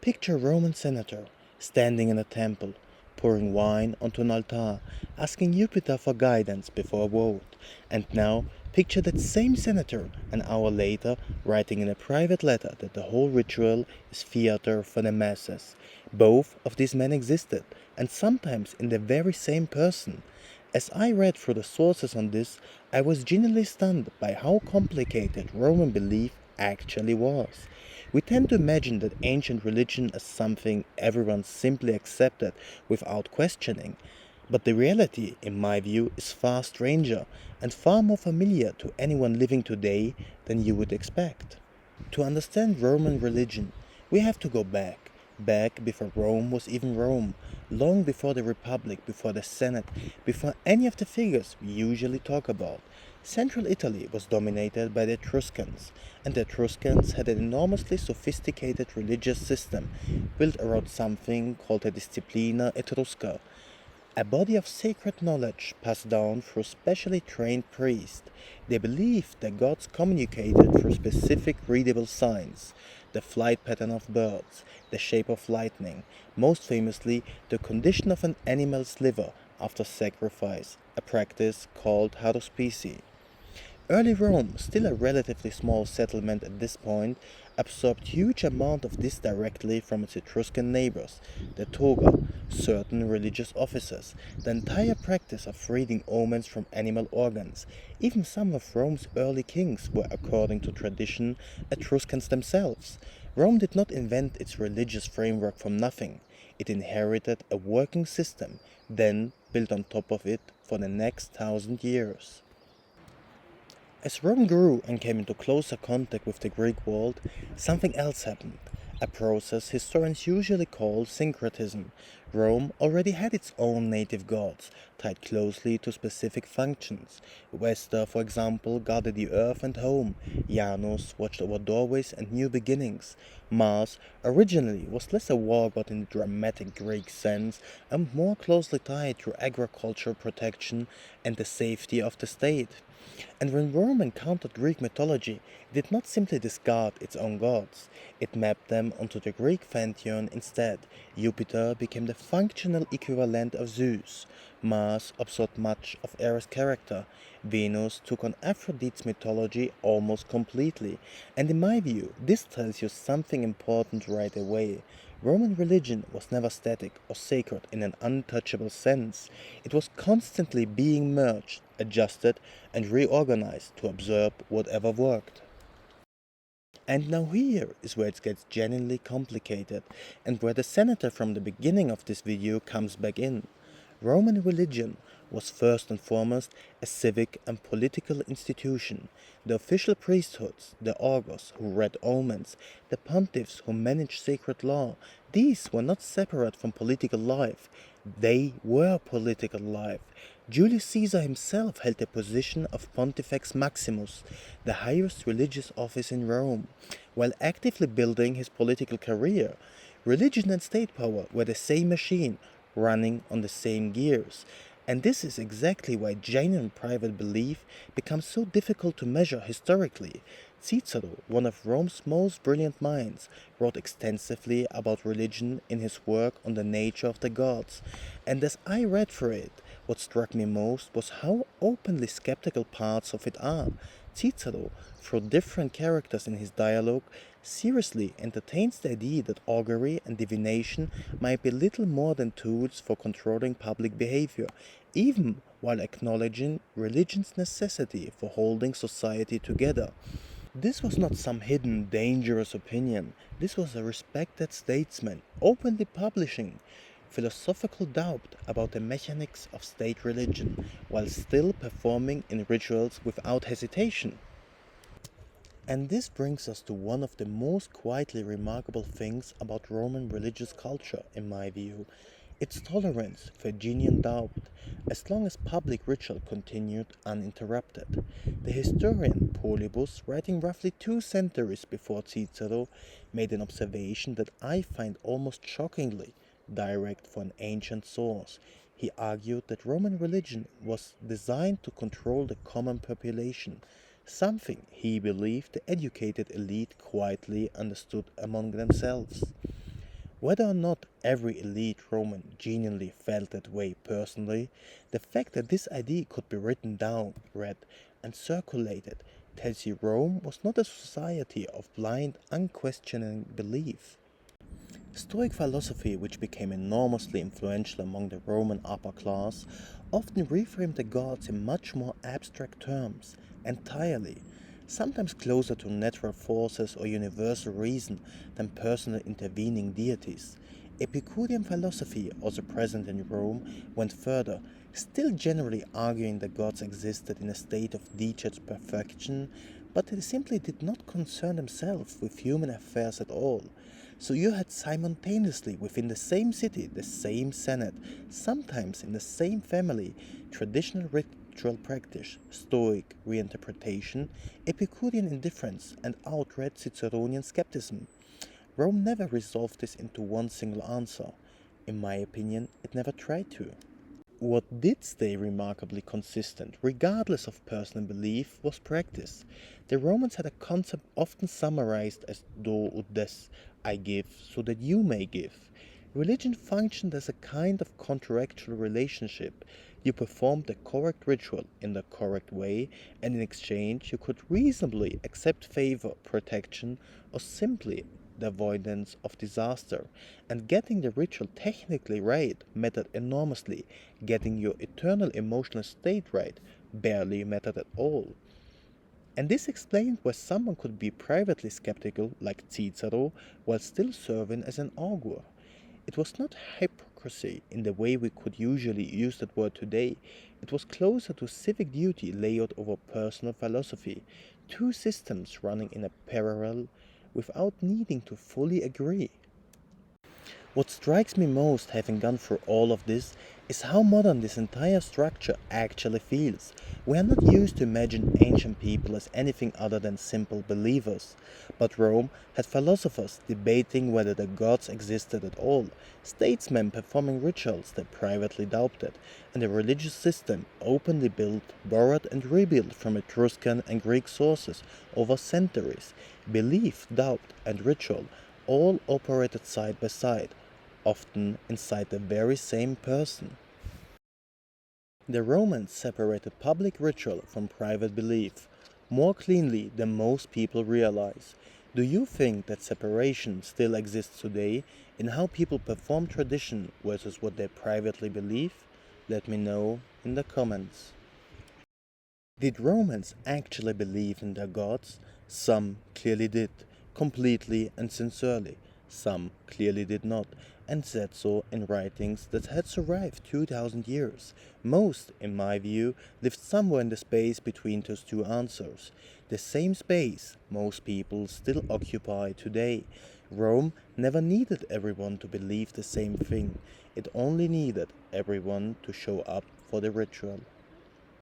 Picture a Roman senator standing in a temple, pouring wine onto an altar, asking Jupiter for guidance before a vote. And now, picture that same senator an hour later writing in a private letter that the whole ritual is theater for the masses. Both of these men existed, and sometimes in the very same person. As I read through the sources on this, I was genuinely stunned by how complicated Roman belief actually was. We tend to imagine that ancient religion as something everyone simply accepted without questioning, but the reality, in my view, is far stranger and far more familiar to anyone living today than you would expect. To understand Roman religion, we have to go back before Rome was even Rome, long before the Republic, before the Senate, before any of the figures we usually talk about. Central Italy was dominated by the Etruscans, and the Etruscans had an enormously sophisticated religious system built around something called the Disciplina Etrusca, a body of sacred knowledge passed down through specially trained priests. They believed that gods communicated through specific readable signs, the flight pattern of birds, the shape of lightning, most famously the condition of an animal's liver after sacrifice, a practice called haruspice. Early Rome, still a relatively small settlement at this point, absorbed huge amount of this directly from its Etruscan neighbors, the toga, certain religious offices, the entire practice of reading omens from animal organs. Even some of Rome's early kings were, according to tradition, Etruscans themselves. Rome did not invent its religious framework from nothing. It inherited a working system, then built on top of it for the next 1,000 years. As Rome grew and came into closer contact with the Greek world, something else happened, a process historians usually call syncretism. Rome already had its own native gods, tied closely to specific functions. Vesta, for example, guarded the earth and home. Janus watched over doorways and new beginnings. Mars originally was less a war god in the dramatic Greek sense and more closely tied to agricultural protection and the safety of the state. And when Rome encountered Greek mythology, it did not simply discard its own gods, it mapped them onto the Greek pantheon instead. Jupiter became the functional equivalent of Zeus, Mars absorbed much of Ares' character, Venus took on Aphrodite's mythology almost completely, and in my view, this tells you something important right away. Roman religion was never static or sacred in an untouchable sense. It was constantly being merged, adjusted, and reorganized to absorb whatever worked. And now here is where it gets genuinely complicated, and where the senator from the beginning of this video comes back in. Roman religion was first and foremost a civic and political institution. The official priesthoods, the augurs who read omens, the pontiffs who managed sacred law, these were not separate from political life. They were political life. Julius Caesar himself held the position of Pontifex Maximus, the highest religious office in Rome. While actively building his political career, religion and state power were the same machine, running on the same gears. And this is exactly why genuine private belief becomes so difficult to measure historically. Cicero, one of Rome's most brilliant minds, wrote extensively about religion in his work on the nature of the gods, and as I read through it, what struck me most was how openly skeptical parts of it are. Cicero, through different characters in his dialogue, seriously entertains the idea that augury and divination might be little more than tools for controlling public behavior, even while acknowledging religion's necessity for holding society together. This was not some hidden, dangerous opinion. This was a respected statesman openly publishing philosophical doubt about the mechanics of state religion, while still performing in rituals without hesitation. And this brings us to one of the most quietly remarkable things about Roman religious culture, in my view, its tolerance for genuine doubt, as long as public ritual continued uninterrupted. The historian Polybus, writing roughly 2 centuries before Cicero, made an observation that I find almost shockingly direct for an ancient source. He argued that Roman religion was designed to control the common population, something he believed the educated elite quietly understood among themselves. Whether or not every elite Roman genuinely felt that way personally, the fact that this idea could be written down, read, and circulated tells you Rome was not a society of blind, unquestioning belief. Stoic philosophy, which became enormously influential among the Roman upper class, often reframed the gods in much more abstract terms, entirely, sometimes closer to natural forces or universal reason than personal intervening deities. Epicurean philosophy, also present in Rome, went further, still generally arguing the gods existed in a state of detached perfection, but they simply did not concern themselves with human affairs at all. So you had simultaneously within the same city, the same senate, sometimes in the same family, traditional ritual practice, Stoic reinterpretation, Epicurean indifference, and outright Ciceronian skepticism. Rome never resolved this into one single answer. In my opinion, it never tried to. What did stay remarkably consistent, regardless of personal belief, was practice. The Romans had a concept often summarized as do ut des, I give so that you may give. Religion functioned as a kind of contractual relationship. You performed the correct ritual in the correct way, and in exchange you could reasonably accept favor, protection, or simply the avoidance of disaster. And getting the ritual technically right mattered enormously. Getting your eternal emotional state right barely mattered at all. And this explained why someone could be privately skeptical, like Cicero, while still serving as an augur. It was not hypocrisy in the way we could usually use that word today. It was closer to civic duty layered over personal philosophy, two systems running in a parallel without needing to fully agree. What strikes me most, having gone through all of this, is how modern this entire structure actually feels. We are not used to imagine ancient people as anything other than simple believers. But Rome had philosophers debating whether the gods existed at all, statesmen performing rituals they privately doubted, and a religious system openly built, borrowed, and rebuilt from Etruscan and Greek sources over centuries. Belief, doubt, and ritual all operated side by side, often inside the very same person. The Romans separated public ritual from private belief more cleanly than most people realize. Do you think that separation still exists today in how people perform tradition versus what they privately believe? Let me know in the comments. Did Romans actually believe in their gods? Some clearly did, completely and sincerely. Some clearly did not, and said so in writings that had survived 2000 years. Most, in my view, lived somewhere in the space between those two answers. The same space most people still occupy today. Rome never needed everyone to believe the same thing. It only needed everyone to show up for the ritual.